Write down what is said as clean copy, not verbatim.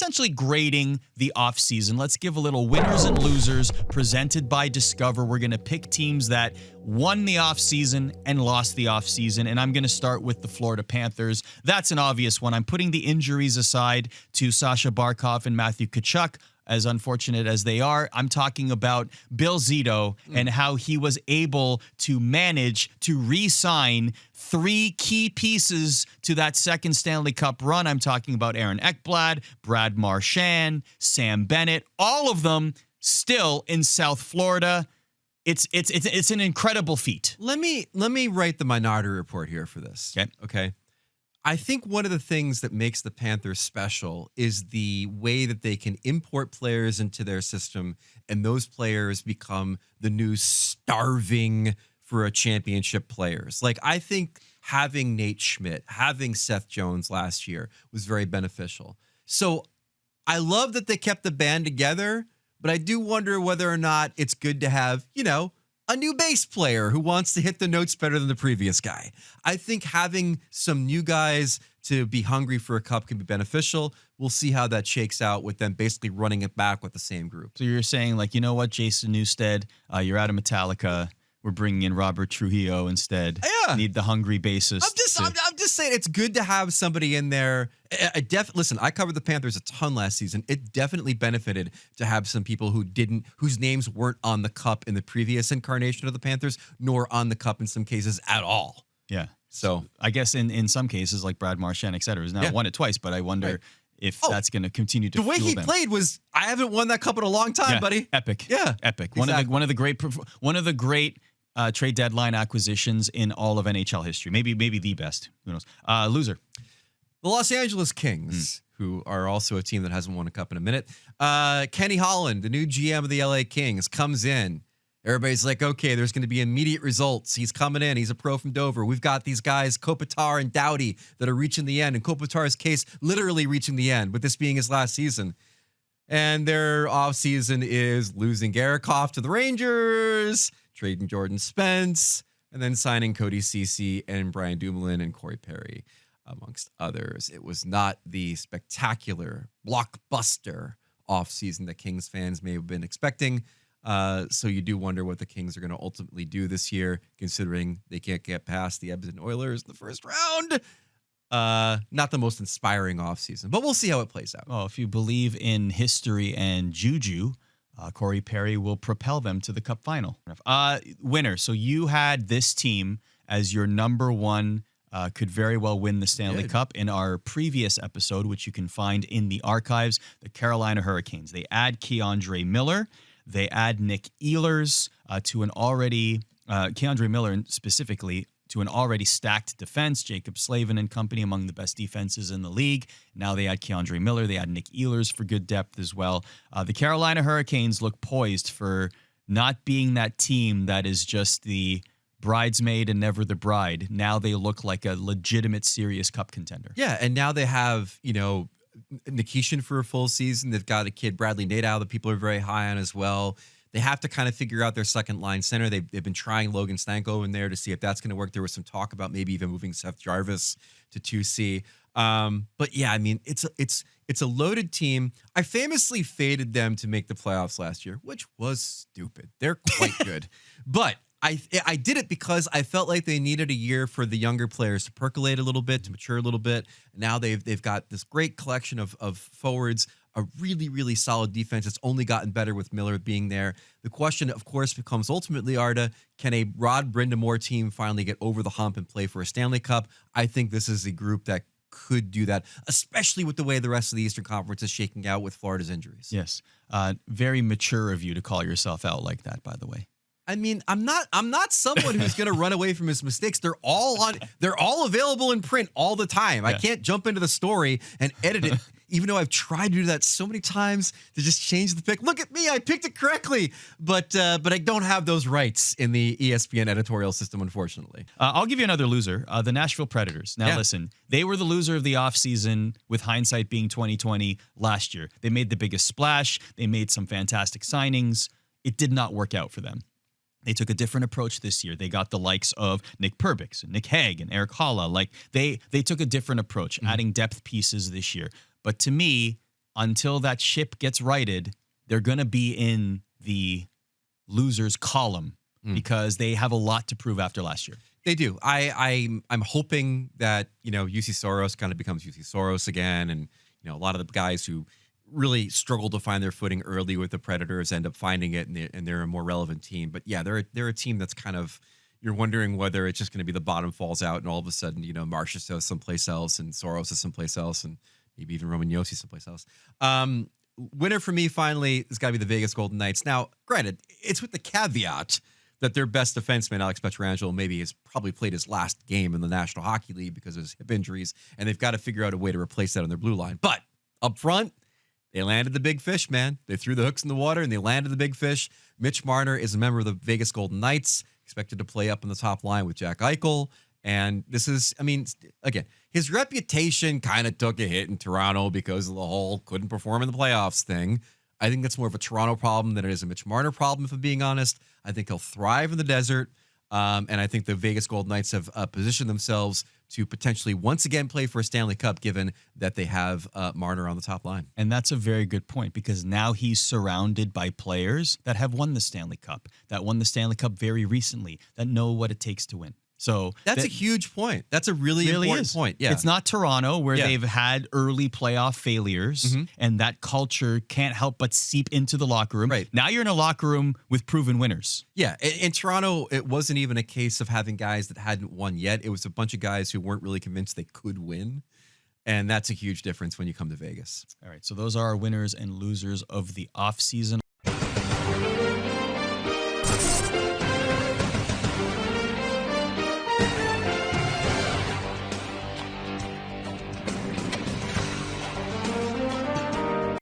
essentially grading the offseason. Let's give a little winners and losers presented by Discover. We're going to pick teams that won the offseason and lost the offseason, and I'm going to start with the Florida Panthers. That's an obvious one. I'm putting the injuries aside to Sasha Barkov and Matthew Tkachuk, as unfortunate as they are. I'm talking about Bill Zito and how he was able to manage to re-sign 3 key pieces to that second Stanley Cup run. I'm talking about Aaron Ekblad, Brad Marchand, Sam Bennett, all of them still in South Florida. It's an incredible feat. Let me write the Minority Report here for this. Okay. I think one of the things that makes the Panthers special is the way that they can import players into their system, and those players become the new starving for a championship players. Like, I think having Nate Schmidt, having Seth Jones last year was very beneficial. So I love that they kept the band together, but I do wonder whether or not it's good to have, a new bass player who wants to hit the notes better than the previous guy. I think having some new guys to be hungry for a cup can be beneficial. We'll see how that shakes out with them basically running it back with the same group. So you're saying, like, you know what, Jason Newsted, you're out of Metallica. We're bringing in Robert Trujillo instead. Yeah. Need the hungry bassist. I'm just saying it's good to have somebody in there. Listen, I covered the Panthers a ton last season. It definitely benefited to have some people whose names weren't on the cup in the previous incarnation of the Panthers, nor on the cup in some cases at all. Yeah. So I guess in some cases, like Brad Marchand, et cetera, has now won it twice, but I wonder if that's going to continue to the way he played was, I haven't won that cup in a long time, buddy. Epic. Yeah. Epic. Exactly. One of the great trade deadline acquisitions in all of NHL history. Maybe the best. Who knows? Loser. The Los Angeles Kings, who are also a team that hasn't won a cup in a minute. Kenny Holland, the new GM of the LA Kings, comes in. Everybody's like, okay, there's going to be immediate results. He's coming in. He's a pro from Dover. We've got these guys, Kopitar and Doughty, that are reaching the end. In Kopitar's case, literally reaching the end, with this being his last season. And their offseason is losing Garikoff to the Rangers, trading Jordan Spence, and then signing Cody Ceci and Brian Dumoulin and Corey Perry, amongst others. It was not the spectacular blockbuster offseason that Kings fans may have been expecting. So you do wonder what the Kings are going to ultimately do this year, considering they can't get past the Edmonton Oilers in the first round. Not the most inspiring offseason, but we'll see how it plays out. Well, if you believe in history and juju, Corey Perry will propel them to the Cup final. Winner. So you had this team as your number one, could very well win the Stanley Cup in our previous episode, which you can find in the archives, the Carolina Hurricanes. They add Keandre Miller. They add Nick Ehlers to an already, Keandre Miller specifically, to an already stacked defense. Jacob Slavin and company among the best defenses in the league. Now they add Keandre Miller. They add Nick Ehlers for good depth as well. The Carolina Hurricanes look poised for not being that team that is just the bridesmaid and never the bride. Now they look like a legitimate, serious cup contender. Yeah, and now they have, Nikishin for a full season. They've got a kid, Bradley Nadeau, that people are very high on as well. They have to kind of figure out their second line center. They've been trying Logan Stanko in there to see if that's going to work. There was some talk about maybe even moving Seth Jarvis to 2C. But yeah, I mean, it's a loaded team. I famously faded them to make the playoffs last year, which was stupid. They're quite good. But I did it because I felt like they needed a year for the younger players to percolate a little bit, to mature a little bit. Now they've got this great collection of forwards, a really, really solid defense. It's only gotten better with Miller being there. The question, of course, becomes ultimately, Arda, can a Rod Brind'Amour team finally get over the hump and play for a Stanley Cup? I think this is a group that could do that, especially with the way the rest of the Eastern Conference is shaking out with Florida's injuries. Yes. Very mature of you to call yourself out like that, by the way. I mean, I'm not someone who's going to run away from his mistakes. They're all available in print all the time. Yeah. I can't jump into the story and edit it, even though I've tried to do that so many times to just change the pick. Look at me, I picked it correctly, but I don't have those rights in the ESPN editorial system, unfortunately. I'll give you another loser, the Nashville Predators. Now, listen, they were the loser of the offseason, with hindsight being 2020 last year. They made the biggest splash. They made some fantastic signings. It did not work out for them. They took a different approach this year. They got the likes of Nick Perbix and Nick Hague and Eric Holla. Like they took a different approach, adding depth pieces this year. But to me, until that ship gets righted, they're going to be in the losers column because they have a lot to prove after last year. They do. I'm hoping that, UC Soros kind of becomes UC Soros again. And, a lot of the guys who really struggle to find their footing early with the Predators end up finding it, and they're a more relevant team. But yeah, they're a team that's kind of, you're wondering whether it's just going to be the bottom falls out and all of a sudden, Marchessault is someplace else and Soros is someplace else and maybe even Roman Josi someplace else. Winner for me, finally, has got to be the Vegas Golden Knights. Now, granted, it's with the caveat that their best defenseman, Alex Pietrangelo, maybe has probably played his last game in the National Hockey League because of his hip injuries, and they've got to figure out a way to replace that on their blue line. But up front, they landed the big fish, man. They threw the hooks in the water, and they landed the big fish. Mitch Marner is a member of the Vegas Golden Knights, expected to play up on the top line with Jack Eichel. And this is, again, his reputation kind of took a hit in Toronto because of the whole couldn't perform in the playoffs thing. I think that's more of a Toronto problem than it is a Mitch Marner problem, if I'm being honest. I think he'll thrive in the desert. And I think the Vegas Golden Knights have positioned themselves to potentially once again play for a Stanley Cup, given that they have Marner on the top line. And that's a very good point, because now he's surrounded by players that have won the Stanley Cup, that won the Stanley Cup very recently, that know what it takes to win. So that's a huge point. That's a really important point. Yeah. It's not Toronto where they've had early playoff failures and that culture can't help but seep into the locker room. Right. Now you're in a locker room with proven winners. Yeah. In Toronto, it wasn't even a case of having guys that hadn't won yet. It was a bunch of guys who weren't really convinced they could win. And that's a huge difference when you come to Vegas. All right. So those are our winners and losers of the offseason.